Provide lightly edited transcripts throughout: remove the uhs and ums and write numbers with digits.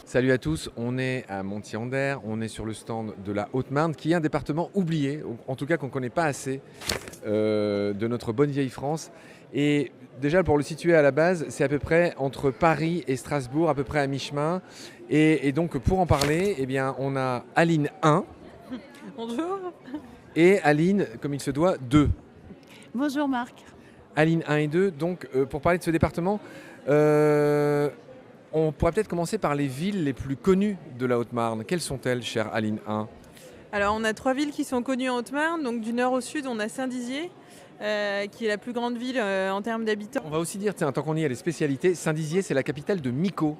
Salut à tous, on est à Montier-en-Der, on est sur le stand de la Haute-Marne, qui est un département oublié, en tout cas qu'on ne connaît pas assez de notre bonne vieille France. Et déjà pour le situer à la base, c'est à peu près entre Paris et Strasbourg, à peu près à mi-chemin. Et donc pour en parler, eh bien, on a Aline 1 Bonjour. et Aline, comme il se doit, 2. Bonjour Marc. Aline 1 et 2, donc pour parler de ce département, euh, on pourrait peut-être commencer par les villes les plus connues de la Haute-Marne. Quelles sont-elles, chère Aline 1? Alors on a trois villes qui sont connues en Haute-Marne. Donc du nord au sud, on a Saint-Dizier, qui est la plus grande ville en termes d'habitants. On va aussi dire, tiens, tant qu'on y est, les spécialités, Saint-Dizier, c'est la capitale de Mico.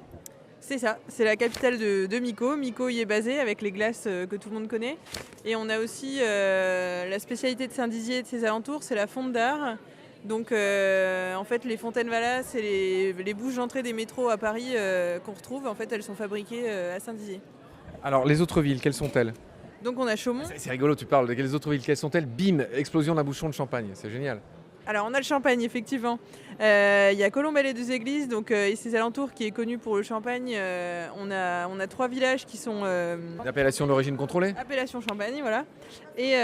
C'est ça, c'est la capitale de Mico. Mico y est basée avec les glaces que tout le monde connaît. Et on a aussi la spécialité de Saint-Dizier et de ses alentours, c'est la fonte d'art. Donc en fait les fontaines Valas, c'est les bouches d'entrée des métros à Paris qu'on retrouve. En fait elles sont fabriquées à Saint-Dizier. Alors, les autres villes, quelles sont-elles? Donc on a Chaumont. C'est rigolo, tu parles de quelles autres villes, quelles sont-elles? Bim, explosion d'un bouchon de champagne, c'est génial. Alors on a le champagne effectivement. Il y a Colombey-les-Deux-Églises donc, et ses alentours qui est connu pour le champagne. On a trois villages qui sont L'appellation d'origine contrôlée? appellation champagne, voilà. Et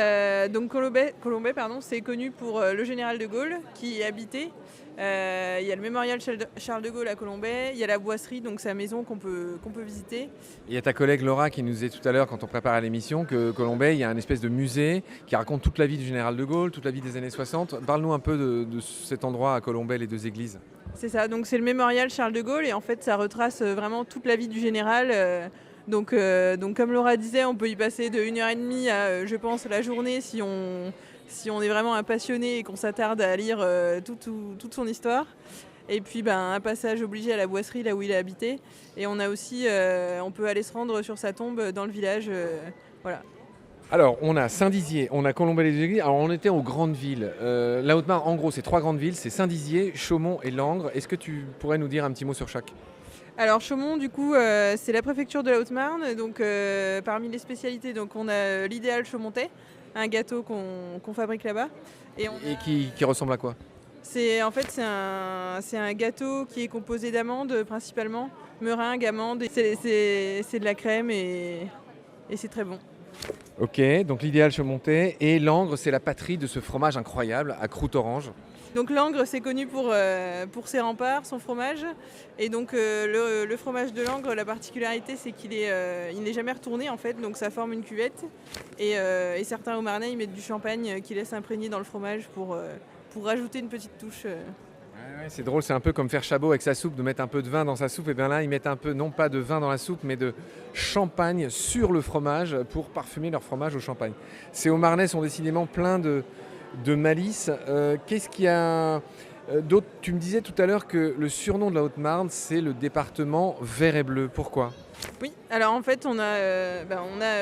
donc Colombey, pardon, c'est connu pour le général de Gaulle qui y habitait. Il y a le mémorial Charles de Gaulle à Colombey, il y a la boisserie, donc sa maison qu'on peut visiter. Il y a ta collègue Laura qui nous disait tout à l'heure, quand on préparait l'émission, que Colombey, il y a un espèce de musée qui raconte toute la vie du général de Gaulle, toute la vie des années 60. Parle-nous un peu de cet endroit à Colombey, les deux églises. C'est ça, donc c'est le mémorial Charles de Gaulle et en fait ça retrace vraiment toute la vie du général. Donc comme Laura disait, on peut y passer de 1h30 à, je pense, la journée si on est vraiment un passionné et qu'on s'attarde à lire toute son histoire. Et puis un passage obligé à la boisserie, là où il a habité. Et on a aussi, on peut aller se rendre sur sa tombe dans le village. Voilà. Alors, on a Saint-Dizier, on a Colombey-les-Deux-Églises. Alors, on était aux grandes villes. La Haute-Marne, en gros, c'est trois grandes villes, c'est Saint-Dizier, Chaumont et Langres. Est-ce que tu pourrais nous dire un petit mot sur chaque? Alors Chaumont, du coup, c'est la préfecture de la Haute-Marne. Donc parmi les spécialités, donc on a l'idéal chaumontais, un gâteau qu'on fabrique là-bas. Et qui ressemble à quoi? C'est un gâteau qui est composé d'amandes principalement, meringues, amandes. C'est de la crème et c'est très bon. Ok, donc l'idéal Chaumontais. Et Langres, c'est la patrie de ce fromage incroyable à croûte orange. Donc Langres, c'est connu pour ses remparts, son fromage. Et donc le fromage de Langres, la particularité, c'est qu'il n'est jamais retourné en fait, donc ça forme une cuvette. Et certains Haut-Marnais, ils mettent du champagne qui laisse imprégner dans le fromage pour rajouter une petite touche. Ouais, c'est drôle, c'est un peu comme faire Chabot avec sa soupe, de mettre un peu de vin dans sa soupe. Et bien là, ils mettent un peu, non pas de vin dans la soupe, mais de champagne sur le fromage pour parfumer leur fromage au champagne. Ces Haut-Marnais sont décidément pleins de malice. Qu'est-ce qu'il y a d'autre? Tu me disais tout à l'heure que le surnom de la Haute-Marne, c'est le département vert et bleu. Pourquoi? Oui, alors en fait, on a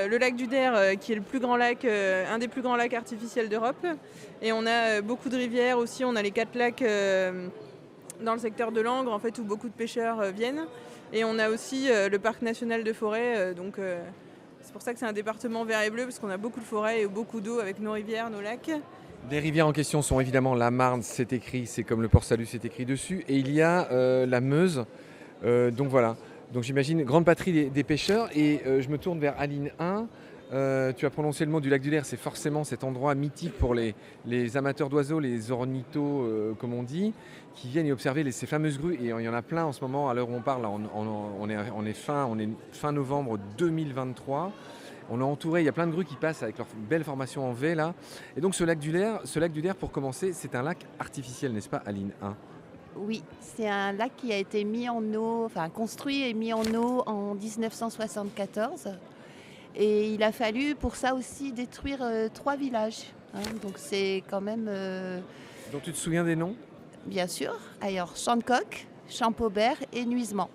le lac du Der qui est le plus grand lac, un des plus grands lacs artificiels d'Europe. Et on a beaucoup de rivières aussi. On a les 4 lacs dans le secteur de Langres, en fait, où beaucoup de pêcheurs viennent. Et on a aussi le parc national de forêt. Donc c'est pour ça que c'est un département vert et bleu, parce qu'on a beaucoup de forêts et beaucoup d'eau avec nos rivières, nos lacs. Les rivières en question sont évidemment la Marne, c'est écrit, c'est comme le Port-Salut, c'est écrit dessus. Et il y a la Meuse. Donc voilà. Donc j'imagine grande patrie des pêcheurs. Et je me tourne vers Aline 1. Tu as prononcé le mot du lac du Der, c'est forcément cet endroit mythique pour les amateurs d'oiseaux, les ornithos, comme on dit, qui viennent y observer ces fameuses grues. Et il y en a plein en ce moment, à l'heure où on parle, là, on est fin novembre 2023. On est entouré, il y a plein de grues qui passent avec leur belle formation en V là. Et donc ce lac du Der, pour commencer, c'est un lac artificiel, n'est-ce pas, Aline 1? Oui, c'est un lac qui a été mis en eau, enfin construit et mis en eau en 1974. Et il a fallu pour ça aussi détruire 3 villages. Donc c'est quand même, Donc tu te souviens des noms? bien sûr, alors Chantecoq, Champaubert et Nuisement.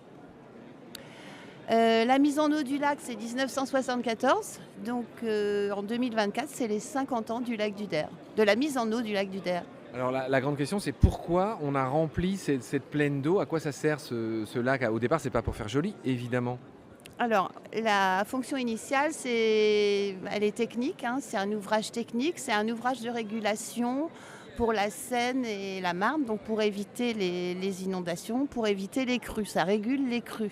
La mise en eau du lac, c'est 1974. Donc en 2024, c'est les 50 ans du lac du Der, de la mise en eau du lac du Der. Alors la grande question, c'est pourquoi on a rempli cette plaine d'eau? À quoi ça sert ce lac? Au départ, c'est pas pour faire joli, évidemment. Alors, la fonction initiale, elle est technique. C'est un ouvrage technique, c'est un ouvrage de régulation pour la Seine et la Marne, donc pour éviter les inondations, pour éviter les crues. Ça régule les crues.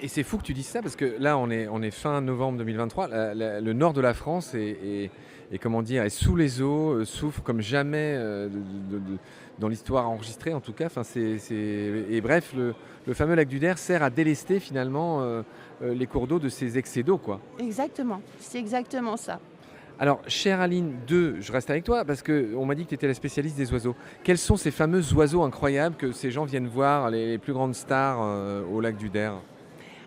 Et c'est fou que tu dises ça parce que là, on est fin novembre 2023. Le nord de la France est, comment dire, est sous les eaux, souffre comme jamais dans l'histoire enregistrée en tout cas. Enfin, et bref, le fameux lac du Der sert à délester finalement les cours d'eau de ces excès d'eau, quoi. Exactement, c'est exactement ça. Alors, chère Aline, je reste avec toi parce qu'on m'a dit que tu étais la spécialiste des oiseaux. Quels sont ces fameux oiseaux incroyables que ces gens viennent voir, les plus grandes stars au lac du Der?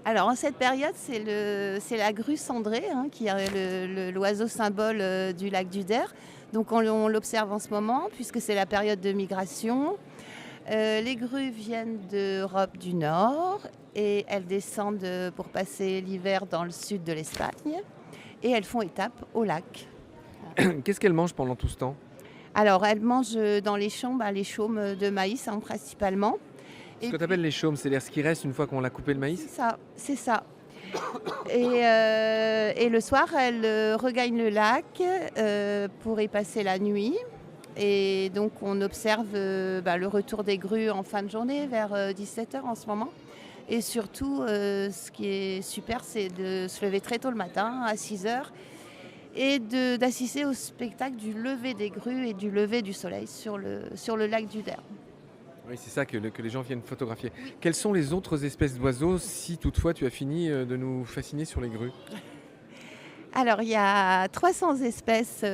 Alors en cette période, c'est la grue cendrée qui est l'oiseau symbole du lac du Der. Donc on l'observe en ce moment puisque c'est la période de migration. Les grues viennent d'Europe du Nord et elles descendent pour passer l'hiver dans le sud de l'Espagne et elles font étape au lac. Qu'est-ce qu'elles mangent pendant tout ce temps? Alors elles mangent dans les champs les chaumes de maïs principalement. Ce que tu appelles les chaumes, c'est-à-dire ce qui reste une fois qu'on a coupé le maïs? C'est ça. Et le soir, elles regagnent le lac pour y passer la nuit. Et donc, on observe le retour des grues en fin de journée, vers 17h en ce moment. Et surtout, ce qui est super, c'est de se lever très tôt le matin, à 6h, et d'assister au spectacle du lever des grues et du lever du soleil sur le lac du Der. Oui, c'est ça que les gens viennent photographier. Quelles sont les autres espèces d'oiseaux, si toutefois tu as fini de nous fasciner sur les grues? Alors, il y a 300 espèces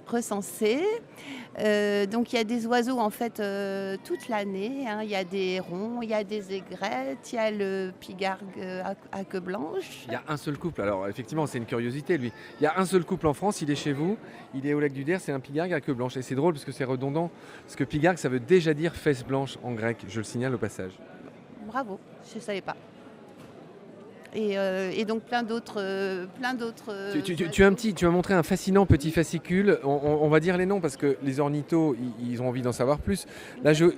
recensées. Donc, il y a des oiseaux, en fait, toute l'année. Il y a des hérons, il y a des aigrettes, il y a le pigargue à queue blanche. Il y a un seul couple. Alors, effectivement, c'est une curiosité, lui. Il y a un seul couple en France, il est chez vous, il est au lac du Der, c'est un pigargue à queue blanche. Et c'est drôle parce que c'est redondant, parce que pigargue, ça veut déjà dire fesse blanche en grec. Je le signale au passage. Bravo, je ne savais pas. Et donc plein d'autres. Tu as montré un fascinant petit fascicule. On va dire les noms parce que les ornithos, ils ont envie d'en savoir plus. Là, je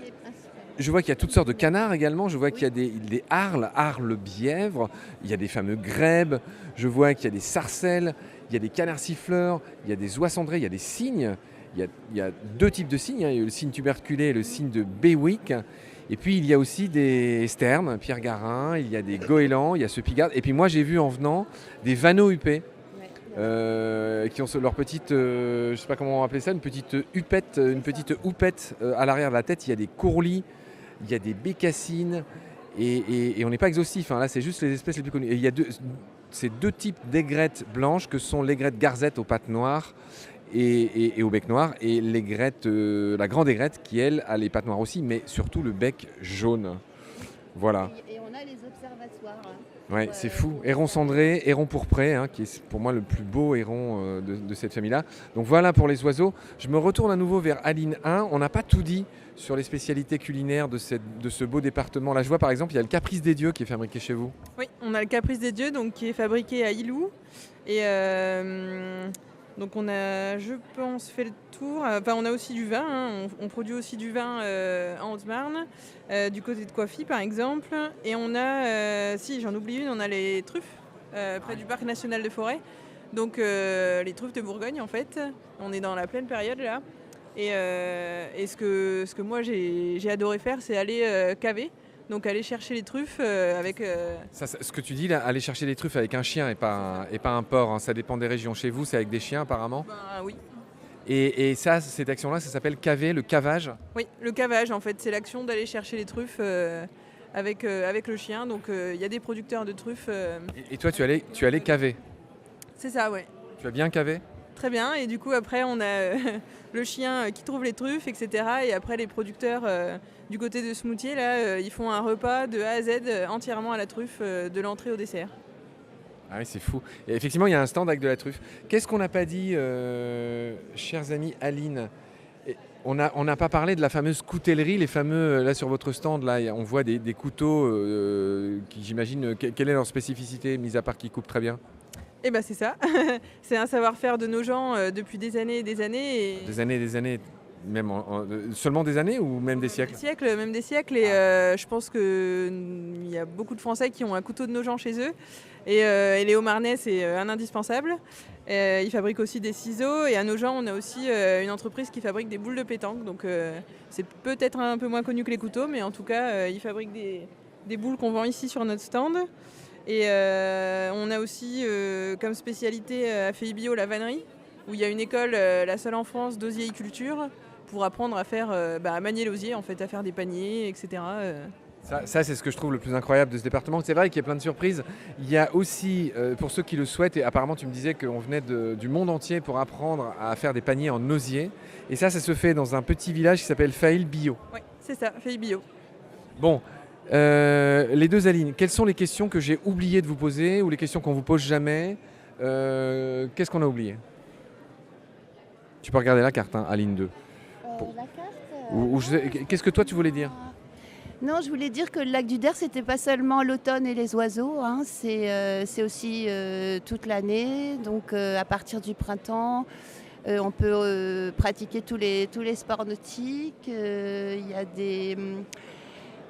vois qu'il y a toutes sortes de canards également. Je vois qu'il y a des harles bièvres. Il y a des fameux grèbes. Je vois qu'il y a des sarcelles. Il y a des canards siffleurs. Il y a des oies cendrées. Il y a des cygnes. Il y a deux types de cygnes. Il y a le cygne tuberculé et le cygne de Bewick. Et puis il y a aussi des sternes, Pierre Garin, il y a des goélands, il y a ce pigarde. Et puis moi j'ai vu en venant des vanneaux huppés qui ont leur petite, je ne sais pas comment on va appeler ça, une petite houppette à l'arrière de la tête. Il y a des courlis, il y a des bécassines et on n'est pas exhaustif. Là c'est juste les espèces les plus connues. Et il y a ces deux types d'aigrettes blanches que sont l'aigrette garzette aux pattes noires et au bec noir, et l'aigrette, la grande aigrette qui, elle, a les pattes noires aussi, mais surtout le bec jaune. Voilà. Et on a les observatoires. Ouais, c'est fou. Héron cendré, héron pourpré, qui est pour moi le plus beau héron de cette famille-là. Donc voilà pour les oiseaux. Je me retourne à nouveau vers Aline 1. On n'a pas tout dit sur les spécialités culinaires de ce beau département. Là, je vois par exemple, il y a le caprice des dieux qui est fabriqué chez vous. Oui, on a le caprice des dieux donc, qui est fabriqué à Ilou. Et donc on a, je pense, fait le tour. Enfin, on a aussi du vin. On produit aussi du vin en Haute-Marne, du côté de Coiffy par exemple. Et on a, si j'en oublie une, on a les truffes près du parc national de Forêt. Donc les truffes de Bourgogne en fait. On est dans la pleine période là. Et ce que moi j'ai adoré faire, c'est aller caver. Donc aller chercher les truffes avec... Ce que tu dis là, aller chercher les truffes avec un chien et pas un porc, ça dépend des régions. Chez vous, c'est avec des chiens apparemment? Oui. Et ça, cette action-là, ça s'appelle caver, le cavage? Oui, le cavage en fait, c'est l'action d'aller chercher les truffes avec le chien. Donc il y a des producteurs de truffes. Et toi, tu allais caver? C'est ça, ouais. Tu as bien cavé? Très bien, et du coup après on a le chien qui trouve les truffes, etc. Et après les producteurs du côté de Smoutier, là, ils font un repas de A à Z entièrement à la truffe, de l'entrée au dessert. Ah oui, c'est fou. Et effectivement, il y a un stand avec de la truffe. Qu'est-ce qu'on n'a pas dit, chers amis Aline? On n'a pas parlé de la fameuse coutellerie, les fameux, là sur votre stand, là, on voit des couteaux qui, j'imagine, quelle est leur spécificité, mis à part qu'ils coupent très bien? Eh bien c'est ça, c'est un savoir-faire de nos gens depuis des années et des années. Des années et des années, même seulement des années ou même des siècles? Même des siècles. Et je pense qu'il y a beaucoup de Français qui ont un couteau de Nogent chez eux. Et les Haut-Marnais, c'est un indispensable. Ils fabriquent aussi des ciseaux. Et à Nogent, on a aussi une entreprise qui fabrique des boules de pétanque. Donc c'est peut-être un peu moins connu que les couteaux, mais en tout cas, ils fabriquent des boules qu'on vend ici sur notre stand. Et on a aussi comme spécialité à Feibio la vannerie, où il y a une école, la seule en France, d'osiéiculture, pour apprendre à faire, à manier l'osier, en fait, à faire des paniers, etc. Ça, c'est ce que je trouve le plus incroyable de ce département. C'est vrai qu'il y a plein de surprises. Il y a aussi, pour ceux qui le souhaitent, et apparemment tu me disais qu'on venait du monde entier pour apprendre à faire des paniers en osier. Et ça se fait dans un petit village qui s'appelle Feibio. Oui, c'est ça, Feibio. Bon, les deux Aline, quelles sont les questions que j'ai oublié de vous poser ou les questions qu'on vous pose jamais? Qu'est-ce qu'on a oublié? Tu peux regarder la carte, hein, Aline 2. La carte. Qu'est-ce que toi tu voulais dire? Non, je voulais dire que le lac du Der, c'était pas seulement l'automne et les oiseaux, hein, c'est aussi toute l'année. Donc à partir du printemps, on peut pratiquer tous les sports nautiques. Il y a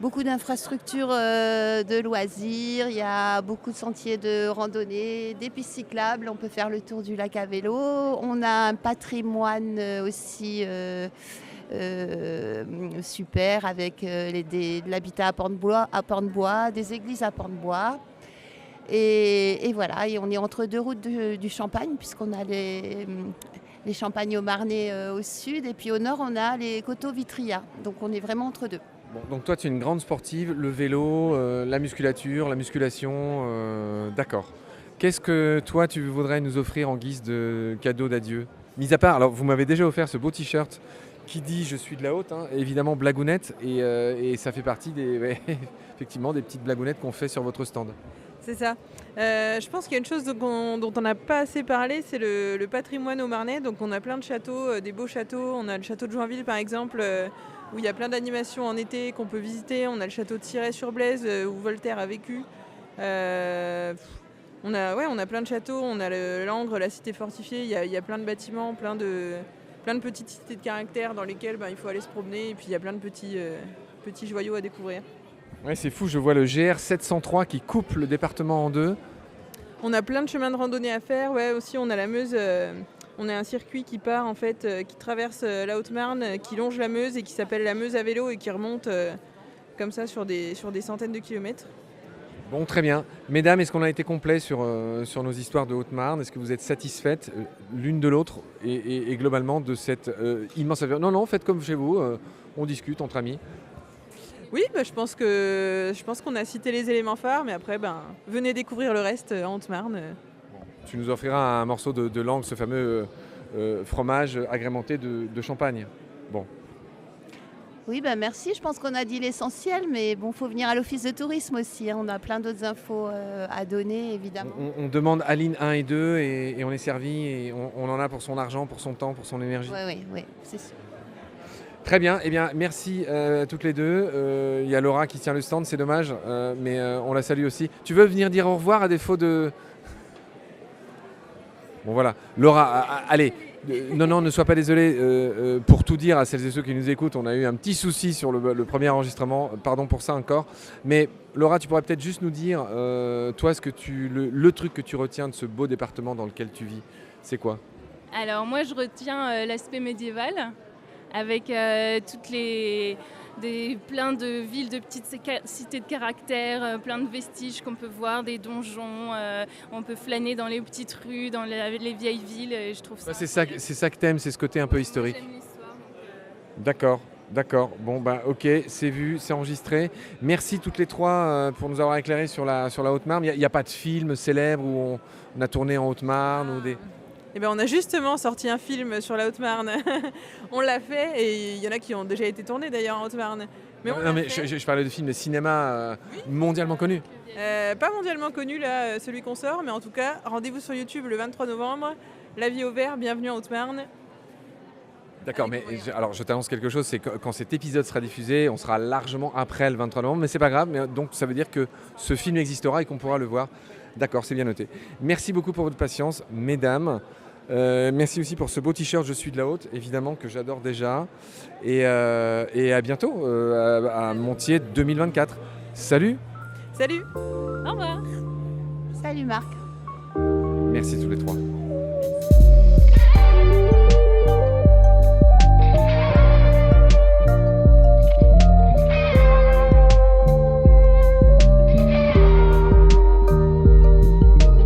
beaucoup d'infrastructures de loisirs, il y a beaucoup de sentiers de randonnée, des pistes cyclables, on peut faire le tour du lac à vélo. On a un patrimoine aussi super avec de l'habitat à Port-de-Bois, des églises à Port-de-Bois. Et voilà, et on est entre deux routes du Champagne, puisqu'on a les Champagnes au Marnais au sud, et puis au nord, on a les Coteaux Vitria. Donc on est vraiment entre deux. Bon, donc toi, tu es une grande sportive, le vélo, la musculation, d'accord. Qu'est-ce que toi, tu voudrais nous offrir en guise de cadeau d'adieu? Mis à part, alors vous m'avez déjà offert ce beau t-shirt qui dit je suis de la haute, hein, évidemment blagounette, et ça fait partie effectivement des petites blagounettes qu'on fait sur votre stand. C'est ça. Je pense qu'il y a une chose dont on n'a pas assez parlé, c'est le patrimoine au Marnais. Donc on a plein de châteaux, des beaux châteaux. On a le château de Joinville par exemple, où il y a plein d'animations en été qu'on peut visiter. On a le château de Cirey-sur-Blaise, où Voltaire a vécu. On a plein de châteaux, on a l'Angre, la cité fortifiée. Il y a plein de bâtiments, plein de petites cités de caractère dans lesquelles il faut aller se promener. Et puis il y a plein de petits joyaux à découvrir. Ouais, c'est fou, je vois le GR 703 qui coupe le département en deux. On a plein de chemins de randonnée à faire. Ouais, aussi, on a la Meuse. On a un circuit qui part, en fait, qui traverse la Haute-Marne, qui longe la Meuse et qui s'appelle la Meuse à vélo et qui remonte comme ça sur des centaines de kilomètres. Bon, très bien. Mesdames, est-ce qu'on a été complet sur nos histoires de Haute-Marne? Est-ce que vous êtes satisfaites l'une de l'autre et globalement de cette immense affaire? Non, faites comme chez vous. On discute entre amis. Oui, je pense qu'on a cité les éléments phares, mais après, venez découvrir le reste en Haute-Marne. Tu nous offriras un morceau de langue, ce fameux fromage agrémenté de champagne. Bon. Oui, merci. Je pense qu'on a dit l'essentiel, mais bon, faut venir à l'office de tourisme aussi, hein. On a plein d'autres infos à donner, évidemment. On demande Aline 1 et 2 et on est servi et on en a pour son argent, pour son temps, pour son énergie. Oui, c'est sûr. Très bien, eh bien merci à toutes les deux. Il y a Laura qui tient le stand, c'est dommage, mais on la salue aussi. Tu veux venir dire au revoir à défaut de... Bon voilà, Laura, allez, non, ne sois pas désolée. Pour tout dire à celles et ceux qui nous écoutent, on a eu un petit souci sur le premier enregistrement, pardon pour ça encore. Mais Laura, tu pourrais peut-être juste nous dire, toi, le truc que tu retiens de ce beau département dans lequel tu vis, c'est quoi? Alors moi, je retiens l'aspect médiéval, avec plein de villes, de petites cités de caractère, plein de vestiges qu'on peut voir, des donjons, on peut flâner dans les petites rues, dans les vieilles villes, et je trouve ça... C'est ça que t'aimes, c'est ce côté un peu historique. J'aime l'histoire. D'accord. Bon, ok, c'est vu, c'est enregistré. Merci toutes les trois pour nous avoir éclairé sur la Haute-Marne. Il n'y a pas de film célèbre où on a tourné en Haute-Marne ou des... On a justement sorti un film sur la Haute-Marne. On l'a fait et il y en a qui ont déjà été tournés d'ailleurs en Haute-Marne. Mais je parlais de films de cinéma mondialement connus. Pas mondialement connu là, celui qu'on sort, mais en tout cas, rendez-vous sur YouTube le 23 novembre. La vie au vert, bienvenue en Haute-Marne. D'accord, mais alors je t'annonce quelque chose, c'est que quand cet épisode sera diffusé, on sera largement après le 23 novembre, mais c'est pas grave, donc ça veut dire que ce film existera et qu'on pourra le voir. D'accord, c'est bien noté. Merci beaucoup pour votre patience, mesdames. Merci aussi pour ce beau t-shirt Je suis de la haute, évidemment que j'adore déjà. Et à bientôt à Montier 2024. Salut. Salut. Au revoir. Salut Marc. Merci tous les trois.